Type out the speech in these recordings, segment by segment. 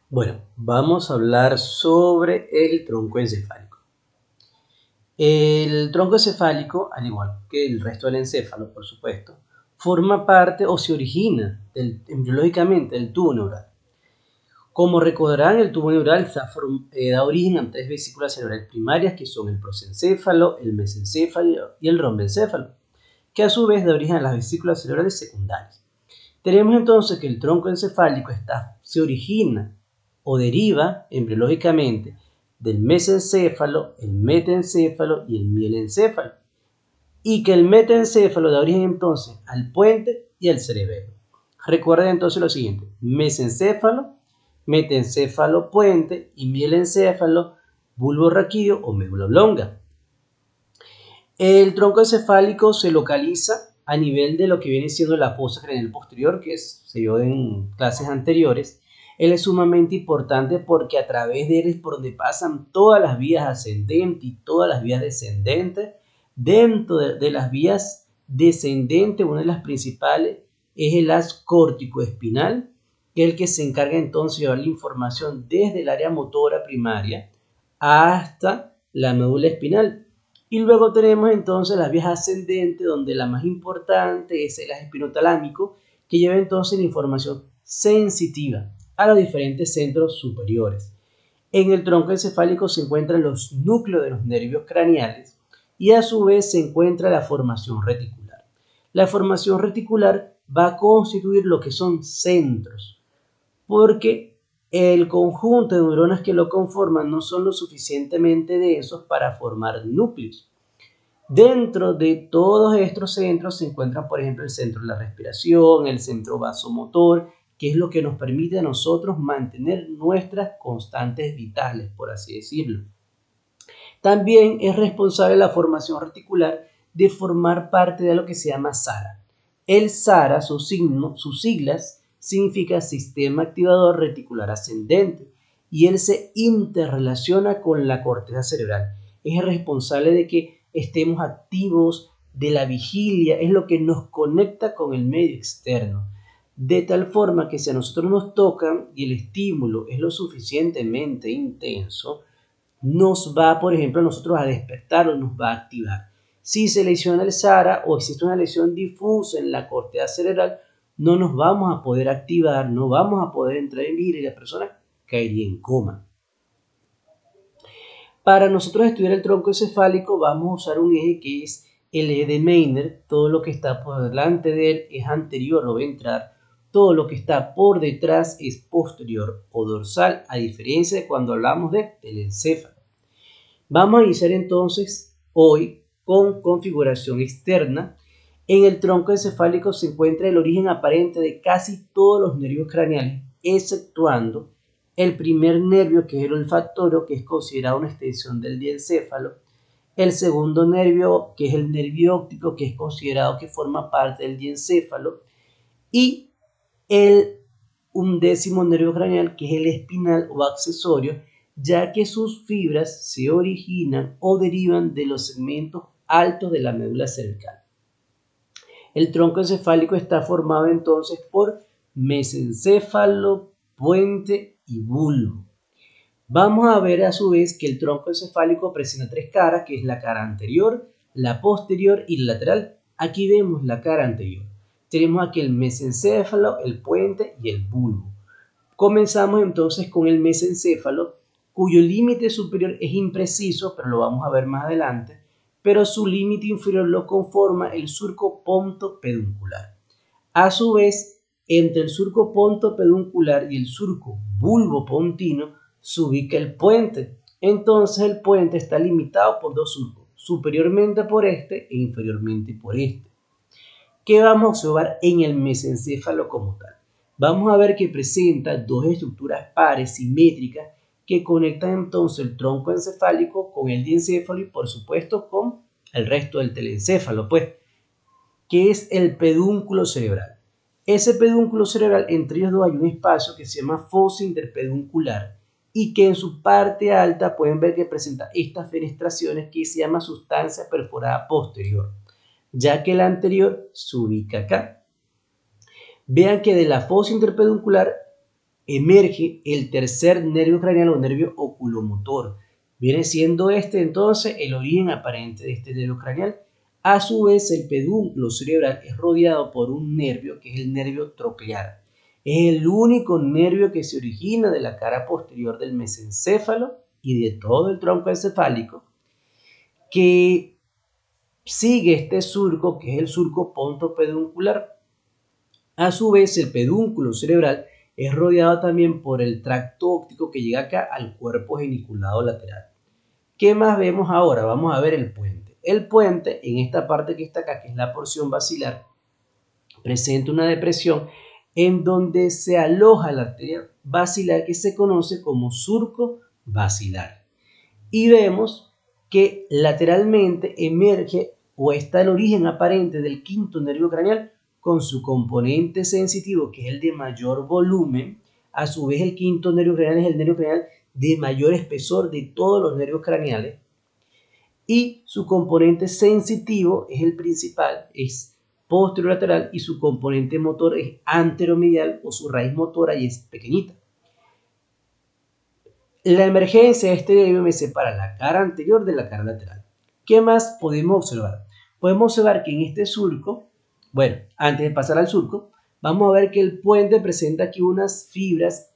Bueno, vamos a hablar sobre el tronco encefálico. El tronco encefálico, al igual que el resto del encéfalo, por supuesto, forma parte o se origina embriológicamente del tubo neural. Como recordarán, el tubo neural da origen a tres vesículas cerebrales primarias que son el prosencéfalo, el mesencéfalo y el rombencéfalo, que a su vez da origen a las vesículas cerebrales secundarias. Tenemos entonces que el tronco encefálico se origina o deriva embriológicamente del mesencéfalo, el metencéfalo y el mielencéfalo, y que el metencéfalo da origen entonces al puente y al cerebelo. Recuerden entonces lo siguiente: mesencéfalo, metencéfalo puente y mielencéfalo bulbo raquídeo o médula oblonga. El tronco encefálico se localiza a nivel de lo que viene siendo la fosa craneal posterior, que se vio en clases anteriores. Él es sumamente importante porque a través de él es por donde pasan todas las vías ascendentes y todas las vías descendentes. Dentro de las vías descendentes, una de las principales es el haz córtico-espinal, que es el que se encarga entonces de llevar la información desde el área motora primaria hasta la médula espinal. Y luego tenemos entonces las vías ascendentes, donde la más importante es el haz espinotalámico, que lleva entonces la información sensitiva a los diferentes centros superiores. En el tronco encefálico se encuentran los núcleos de los nervios craneales y a su vez se encuentra la formación reticular. La formación reticular va a constituir lo que son centros, porque el conjunto de neuronas que lo conforman no son lo suficientemente densos para formar núcleos. Dentro de todos estos centros se encuentra, por ejemplo, el centro de la respiración, el centro vasomotor, que es lo que nos permite a nosotros mantener nuestras constantes vitales, por así decirlo. También es responsable la formación reticular de formar parte de lo que se llama SARA. El SARA, sus siglas, significa Sistema Activador Reticular Ascendente, y él se interrelaciona con la corteza cerebral. Es el responsable de que estemos activos, de la vigilia, es lo que nos conecta con el medio externo. De tal forma que si a nosotros nos tocan y el estímulo es lo suficientemente intenso, nos va, por ejemplo, a nosotros a despertar o nos va a activar. Si se lesiona el SARA o existe una lesión difusa en la corteza cerebral, no nos vamos a poder activar, no vamos a poder entrar en vigilia y la persona caería en coma. Para nosotros estudiar el tronco encefálico vamos a usar un eje que es el eje de Meiner. Todo lo que está por delante de él es anterior o ventral, todo lo que está por detrás es posterior o dorsal, a diferencia de cuando hablamos del encéfalo. Vamos a iniciar entonces hoy con configuración externa. En el tronco encefálico se encuentra el origen aparente de casi todos los nervios craneales, exceptuando el primer nervio, que es el olfatorio, que es considerado una extensión del diencéfalo; el segundo nervio, que es el nervio óptico, que es considerado que forma parte del diencéfalo; y el undécimo nervio craneal, que es el espinal o accesorio, ya que sus fibras se originan o derivan de los segmentos altos de la médula cervical. El tronco encefálico está formado entonces por mesencéfalo, puente y bulbo. Vamos a ver a su vez que el tronco encefálico presenta tres caras, que es la cara anterior, la posterior y la lateral. Aquí vemos la cara anterior. Tenemos aquí el mesencéfalo, el puente y el bulbo. Comenzamos entonces con el mesencéfalo, cuyo límite superior es impreciso, pero lo vamos a ver más adelante, pero su límite inferior lo conforma el surco ponto-peduncular. A su vez, entre el surco ponto-peduncular y el surco bulbo-pontino se ubica el puente. Entonces el puente está limitado por dos surcos, superiormente por este e inferiormente por este. ¿Qué vamos a observar en el mesencéfalo como tal? Vamos a ver que presenta dos estructuras pares simétricas que conectan entonces el tronco encefálico con el diencéfalo y por supuesto con el resto del telencéfalo, pues, que es el pedúnculo cerebral. Ese pedúnculo cerebral, entre ellos dos hay un espacio que se llama fosa interpeduncular, y que en su parte alta pueden ver que presenta estas fenestraciones que se llama sustancia perforada posterior, ya que la anterior se ubica acá. Vean que de la fosa interpeduncular emerge el tercer nervio craneal o nervio oculomotor. Viene siendo este entonces el origen aparente de este nervio craneal. A su vez, el pedúnculo cerebral es rodeado por un nervio que es el nervio troclear. Es el único nervio que se origina de la cara posterior del mesencéfalo y de todo el tronco encefálico, que sigue este surco, que es el surco pontopeduncular. A su vez, el pedúnculo cerebral es rodeado también por el tracto óptico que llega acá al cuerpo geniculado lateral. ¿Qué más vemos ahora? Vamos a ver el puente. El puente, en esta parte que está acá, que es la porción basilar, presenta una depresión en donde se aloja la arteria basilar que se conoce como surco basilar. Y vemos que lateralmente emerge o está el origen aparente del quinto nervio craneal con su componente sensitivo, que es el de mayor volumen. A su vez, el quinto nervio craneal es el nervio craneal de mayor espesor de todos los nervios craneales. Y su componente sensitivo es el principal, es posterolateral, y su componente motor es anteromedial o su raíz motora y es pequeñita. La emergencia de este nervio me separa la cara anterior de la cara lateral. ¿Qué más podemos observar? Podemos observar que en este surco, bueno, antes de pasar al surco, vamos a ver que el puente presenta aquí unas fibras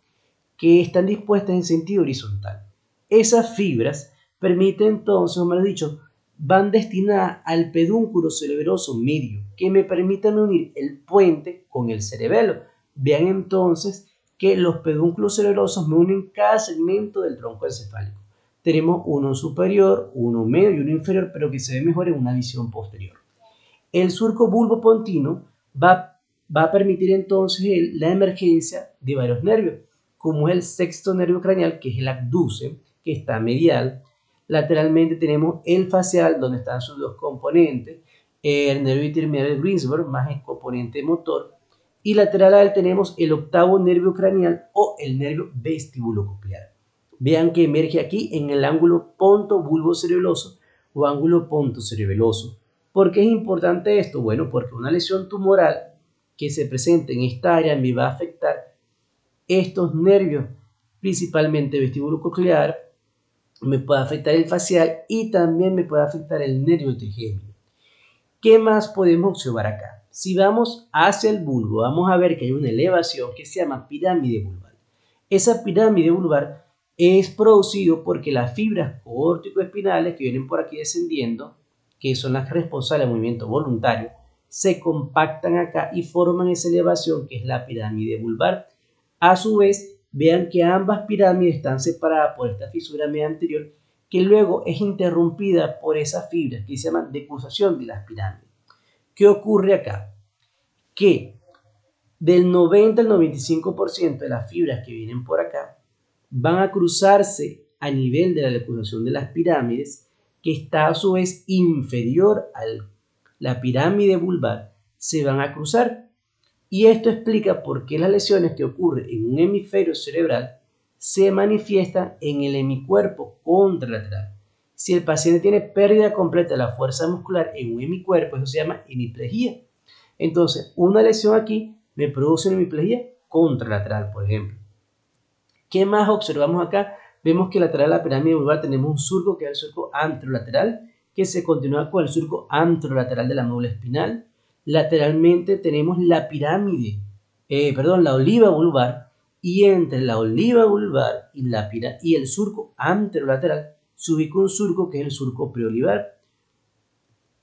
que están dispuestas en sentido horizontal. Esas fibras permiten entonces, o mejor dicho, van destinadas al pedúnculo cerebroso medio, que me permiten unir el puente con el cerebelo. Vean entonces que los pedúnculos cerebrosos me unen cada segmento del tronco encefálico. Tenemos uno superior, uno medio y uno inferior, pero que se ve mejor en una visión posterior. El surco bulbopontino va a permitir entonces la emergencia de varios nervios, como es el sexto nervio craneal, que es el abducen, que está medial. Lateralmente tenemos el facial, donde están sus dos componentes, el nervio intermediario de Greensburg, más el componente motor, y lateral a él tenemos el octavo nervio craneal o el nervio vestibulococlear. Vean que emerge aquí en el ángulo ponto-bulbocerebeloso o ángulo pontocerebeloso. ¿Por qué es importante esto? Bueno, porque una lesión tumoral que se presente en esta área me va a afectar estos nervios, principalmente vestibulococlear, me puede afectar el facial y también me puede afectar el nervio trigémino. ¿Qué más podemos observar acá? Si vamos hacia el bulbo, vamos a ver que hay una elevación que se llama pirámide vulvar. Esa pirámide vulvar es producido porque las fibras córtico-espinales que vienen por aquí descendiendo, que son las responsables del movimiento voluntario, se compactan acá y forman esa elevación que es la pirámide vulvar. A su vez, vean que ambas pirámides están separadas por esta fisura media anterior, que luego es interrumpida por esas fibras que se llaman decursación de las pirámides. ¿Qué ocurre acá? Que del 90 al 95% de las fibras que vienen por acá van a cruzarse a nivel de la decursación de las pirámides, que está a su vez inferior a la pirámide vulvar, se van a cruzar. Y esto explica por qué las lesiones que ocurren en un hemisferio cerebral se manifiestan en el hemicuerpo contralateral. Si el paciente tiene pérdida completa de la fuerza muscular en un hemicuerpo, eso se llama hemiplegia. Entonces, una lesión aquí me produce una hemiplegia contralateral, por ejemplo. ¿Qué más observamos acá? Vemos que lateral a la pirámide vulvar tenemos un surco que es el surco anterolateral, que se continúa con el surco anterolateral de la médula espinal. Lateralmente tenemos la pirámide, la oliva vulvar, y entre la oliva vulvar y el surco anterolateral se ubica un surco que es el surco preolivar.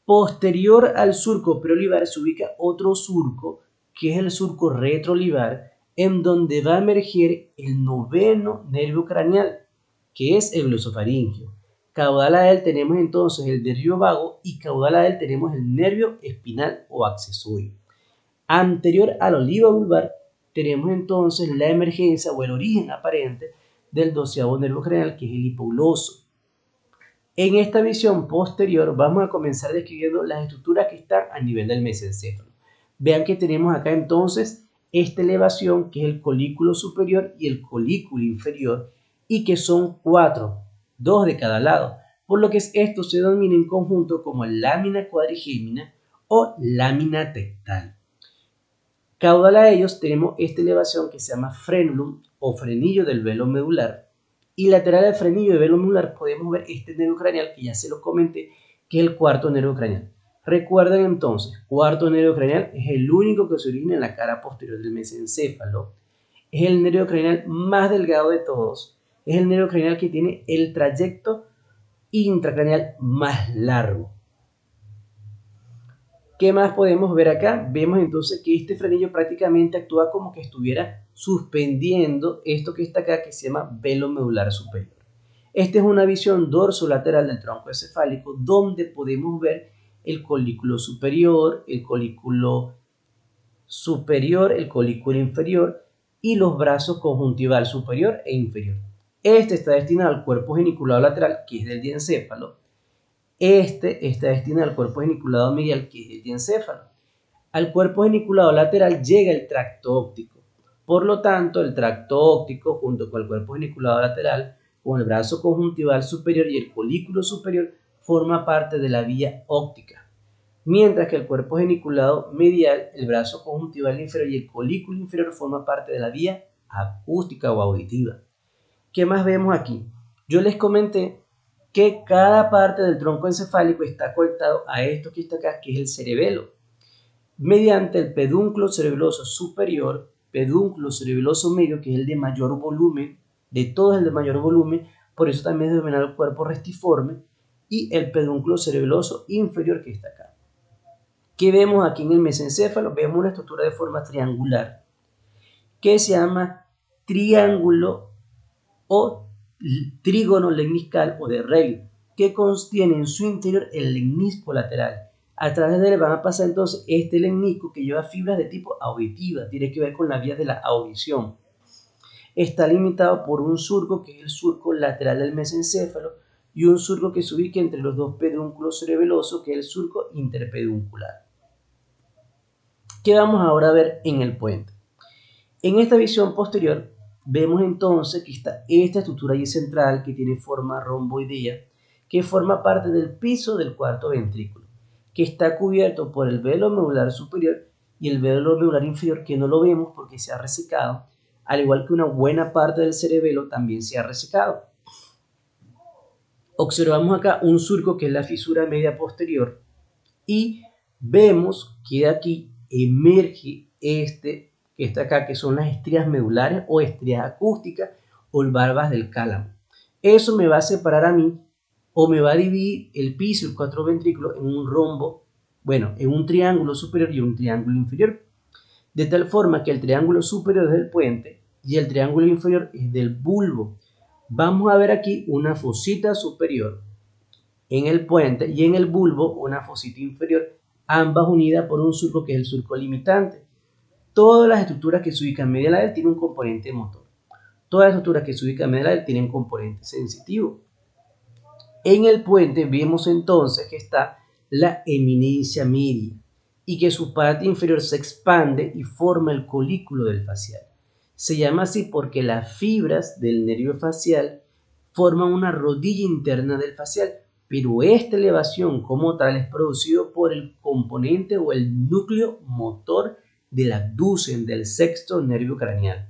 Posterior al surco preolivar se ubica otro surco que es el surco retroolivar, en donde va a emerger el noveno nervio craneal, que es el glosofaringeo. Caudal a él tenemos entonces el nervio vago y caudal a él tenemos el nervio espinal o accesorio. Anterior a la oliva vulvar tenemos entonces la emergencia o el origen aparente del 12º nervio craneal, que es el hipogloso. En esta visión posterior vamos a comenzar describiendo las estructuras que están a nivel del mesencéfalo. Vean que tenemos acá entonces esta elevación que es el colículo superior y el colículo inferior, y que son 4, 2 de cada lado, por lo que esto se denomina en conjunto como lámina cuadrigémina o lámina tectal. Caudal a ellos tenemos esta elevación que se llama frenulum o frenillo del velo medular. Y lateral al frenillo del velo medular podemos ver este nervio craneal que ya se lo comenté, que es el cuarto nervio craneal. Recuerden entonces, cuarto nervio craneal es el único que se origina en la cara posterior del mesencéfalo. Es el nervio craneal más delgado de todos. Es el nervio craneal que tiene el trayecto intracraneal más largo. ¿Qué más podemos ver acá? Vemos entonces que este frenillo prácticamente actúa como que estuviera suspendiendo esto que está acá, que se llama velo medular superior. Esta es una visión dorsolateral del tronco encefálico donde podemos ver el colículo superior, el colículo inferior y los brazos conjuntival superior e inferior. Este está destinado al cuerpo geniculado lateral, que es del diencéfalo. Este está destinado al cuerpo geniculado medial, que es el diencéfalo. Al cuerpo geniculado lateral llega el tracto óptico. Por lo tanto, el tracto óptico, junto con el cuerpo geniculado lateral, con el brazo conjuntival superior y el colículo superior, forma parte de la vía óptica. Mientras que el cuerpo geniculado medial, el brazo conjuntival inferior y el colículo inferior forma parte de la vía acústica o auditiva. ¿Qué más vemos aquí? Yo les comenté que cada parte del tronco encefálico está conectado a esto que está acá, que es el cerebelo, mediante el pedúnculo cerebeloso superior, pedúnculo cerebeloso medio, que es el de mayor volumen, de todos el de mayor volumen, por eso también es denominado el cuerpo restiforme, y el pedúnculo cerebeloso inferior, que está acá. ¿Qué vemos aquí en el mesencéfalo? Vemos una estructura de forma triangular que se llama triángulo o trígono lemniscal o de Rayleigh, que contiene en su interior el lemnisco lateral. A través de él van a pasar entonces este lemnisco que lleva fibras de tipo auditiva, tiene que ver con las vías de la audición. Está limitado por un surco que es el surco lateral del mesencéfalo y un surco que se ubica entre los dos pedúnculos cerebelosos, que es el surco interpeduncular. ¿Qué vamos ahora a ver en el puente? En esta visión posterior vemos entonces que está esta estructura allí central que tiene forma romboidea, que forma parte del piso del cuarto ventrículo, que está cubierto por el velo medular superior y el velo medular inferior, que no lo vemos porque se ha resecado, al igual que una buena parte del cerebelo también se ha resecado. Observamos acá un surco que es la fisura media posterior y vemos que de aquí emerge este que está acá, que son las estrías medulares o estrías acústicas o valvas del cálamo. Eso me va a separar a mí o me va a dividir el piso, el cuatro ventrículos, en un rombo, bueno, en un triángulo superior y un triángulo inferior, de tal forma que el triángulo superior es del puente y el triángulo inferior es del bulbo. Vamos a ver aquí una fosita superior en el puente y en el bulbo una fosita inferior, ambas unidas por un surco que es el surco limitante. Todas las estructuras que se ubican medial a él tienen un componente motor. Todas las estructuras que se ubican medial a él tienen componente sensitivo. En el puente vemos entonces que está la eminencia media y que su parte inferior se expande y forma el colículo del facial. Se llama así porque las fibras del nervio facial forman una rodilla interna del facial, pero esta elevación como tal es producido por el componente o el núcleo motor del abducen, del sexto nervio craneal.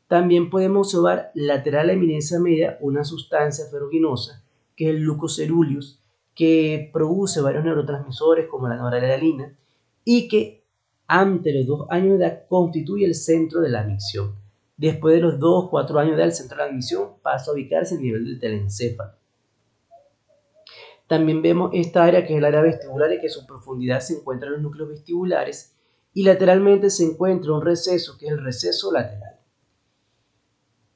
También podemos observar lateral a la eminencia media una sustancia ferruginosa, que es el glucoceruleus, que produce varios neurotransmisores como la noradrenalina y que ante los 2 años de edad constituye el centro de la micción. Después de los 2-4 años de edad, el centro de la micción pasa a ubicarse a nivel del telencéfalo. También vemos esta área que es el área vestibular y que su profundidad se encuentra en los núcleos vestibulares y lateralmente se encuentra un receso que es el receso lateral.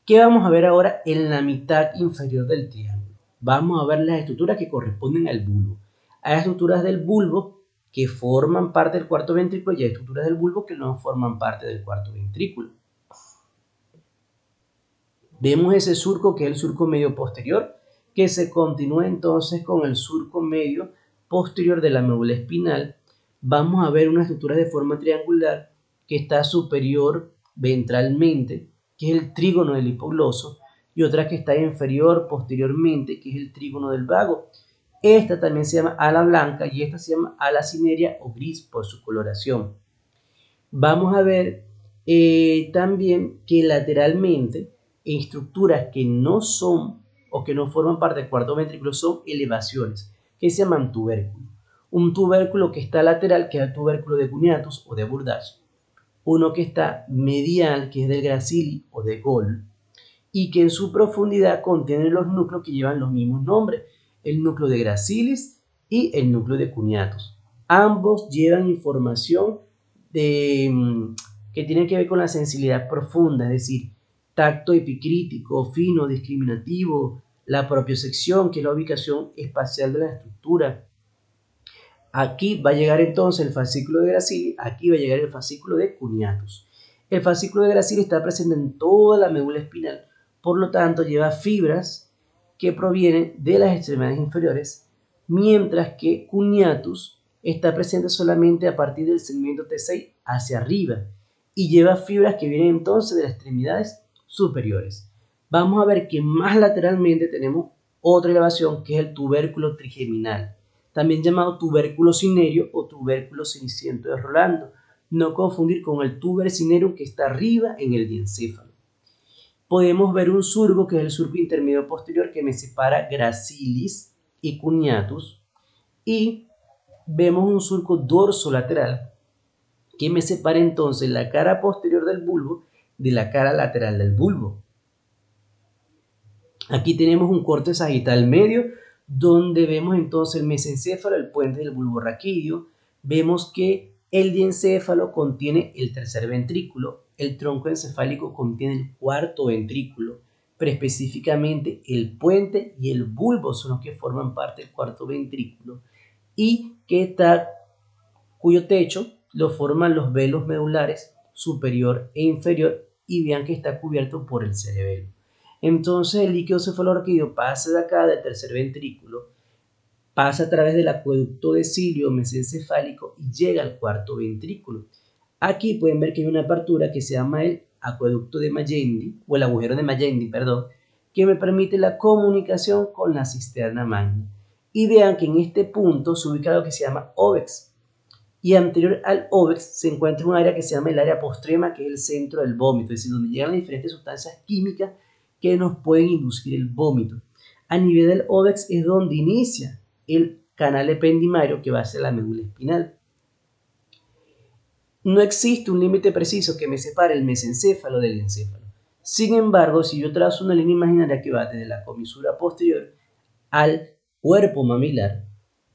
¿Qué vamos a ver ahora en la mitad inferior del triángulo? Vamos a ver las estructuras que corresponden al bulbo. Hay estructuras del bulbo que forman parte del cuarto ventrículo y hay estructuras del bulbo que no forman parte del cuarto ventrículo. Vemos ese surco que es el surco medio posterior, que se continúa entonces con el surco medio posterior de la médula espinal. Vamos a ver una estructura de forma triangular que está superior ventralmente, que es el trígono del hipogloso, y otra que está inferior posteriormente, que es el trígono del vago. Esta también se llama ala blanca y esta se llama ala cinerea o gris por su coloración. vamos a ver también que lateralmente en estructuras que no son o que no forman parte del cuarto ventrículo son elevaciones que se llaman tubérculo. Un tubérculo que está lateral, que es el tubérculo de Cuneatus o de Burdach, uno que está medial, que es del Gracili o de Gall, y que en su profundidad contiene los núcleos que llevan los mismos nombres, el núcleo de Gracilis y el núcleo de Cuneatus. Ambos llevan información que tiene que ver con la sensibilidad profunda, es decir, tacto epicrítico, fino, discriminativo, la propiocepción, que es la ubicación espacial de la estructura. Aquí va a llegar entonces el fascículo de Gracili, aquí va a llegar el fascículo de Cuneatus. El fascículo de Gracili está presente en toda la médula espinal, por lo tanto lleva fibras que provienen de las extremidades inferiores, mientras que Cuneatus está presente solamente a partir del segmento T6 hacia arriba y lleva fibras que vienen entonces de las extremidades superiores. Vamos a ver que más lateralmente tenemos otra elevación que es el tubérculo trigeminal, también llamado tubérculo cinerio o tubérculo ceniciento de Rolando. No confundir con el tuber cinerum que está arriba en el diencéfalo. Podemos ver un surco que es el surco intermedio posterior que me separa Gracilis y Cuneatus, y vemos un surco dorsolateral que me separa entonces la cara posterior del bulbo de la cara lateral del bulbo. Aquí tenemos un corte sagital medio donde vemos entonces el mesencéfalo, el puente del bulbo raquídeo. Vemos que el diencéfalo contiene el tercer ventrículo, el tronco encefálico contiene el cuarto ventrículo, pero específicamente el puente y el bulbo son los que forman parte del cuarto ventrículo y cuyo techo lo forman los velos medulares superior e inferior, y vean que está cubierto por el cerebelo. Entonces el líquido cefalorraquídeo pasa de acá del tercer ventrículo, pasa a través del acueducto de cilio mesencefálico y llega al cuarto ventrículo. Aquí pueden ver que hay una apertura que se llama el acueducto de Magendie, o el agujero de Magendie, perdón, que me permite la comunicación con la cisterna magna. Y vean que en este punto se ubica lo que se llama óvex, y anterior al óvex se encuentra un área que se llama el área postrema, que es el centro del vómito, es decir, donde llegan las diferentes sustancias químicas que nos pueden inducir el vómito. A nivel del óvex es donde inicia el canal ependimario que va hacia la médula espinal. No existe un límite preciso que me separe el mesencéfalo del encéfalo. Sin embargo, si yo trazo una línea imaginaria que va desde la comisura posterior al cuerpo mamilar,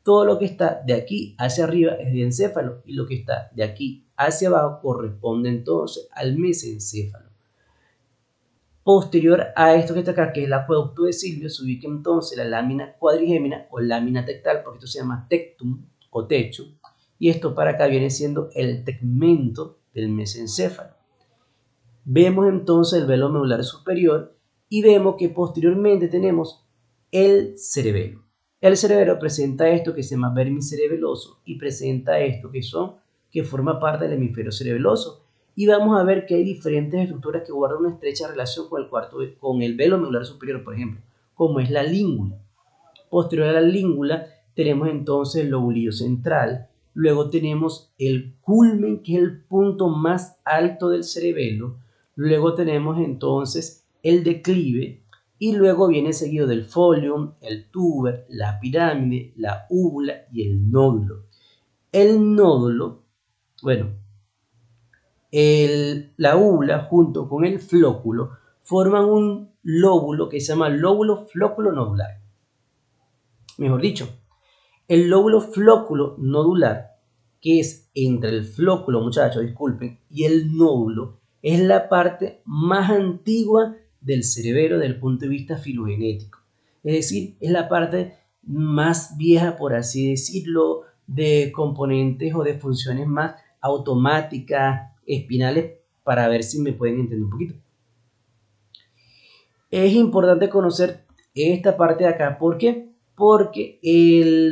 todo lo que está de aquí hacia arriba es diencéfalo y lo que está de aquí hacia abajo corresponde entonces al mesencéfalo. Posterior a esto que está acá, que es el acueducto de Silvio, se ubica entonces la lámina cuadrigémina o lámina tectal, porque esto se llama tectum o techo, y esto para acá viene siendo el tegmento del mesencéfalo. Vemos entonces el velo medular superior y vemos que posteriormente tenemos el cerebelo. El cerebelo presenta esto que se llama vermis cerebeloso y presenta esto que forma parte del hemisferio cerebeloso. Y vamos a ver que hay diferentes estructuras que guardan una estrecha relación con el velo medular superior, por ejemplo, como es la língula. Posterior a la língula tenemos entonces el lobulillo central, luego tenemos el culmen, que es el punto más alto del cerebelo, luego tenemos entonces el declive, y luego viene seguido del folium, el tuber, la pirámide, la úvula y el nódulo. El nódulo, bueno, la úvula junto con el flóculo forman un lóbulo que se llama lóbulo flóculo nodular. Mejor dicho, el lóbulo flóculo nodular, que es entre el flóculo, muchachos, disculpen, y el nódulo, es la parte más antigua del cerebelo desde el punto de vista filogenético. Es decir, es la parte más vieja, por así decirlo, de componentes o de funciones más automáticas, espinales, para ver si me pueden entender un poquito. Es importante conocer esta parte de acá. ¿Por qué? Porque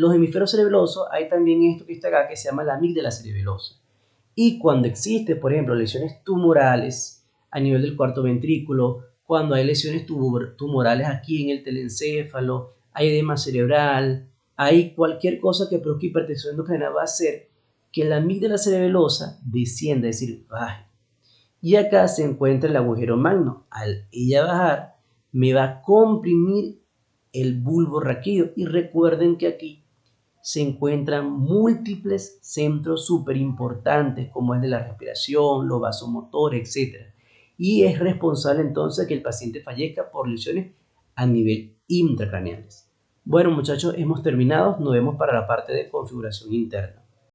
los hemisferios cerebelosos hay también esto que está acá que se llama la amígdala cerebelosa. Y cuando existe, por ejemplo, lesiones tumorales a nivel del cuarto ventrículo, cuando hay lesiones tumorales aquí en el telencéfalo, hay edema cerebral, hay cualquier cosa que produzca hipertensión endocrina, va a hacer que la amígdala cerebelosa descienda, es decir, baje. Y acá se encuentra el agujero magno. Al ella bajar, me va a comprimir el bulbo raquídeo. Y recuerden que aquí se encuentran múltiples centros súper importantes, como el de la respiración, los vasomotores, etc. Y es responsable entonces que el paciente fallezca por lesiones a nivel intracraneales. Bueno, muchachos, hemos terminado. Nos vemos para la parte de configuración interna.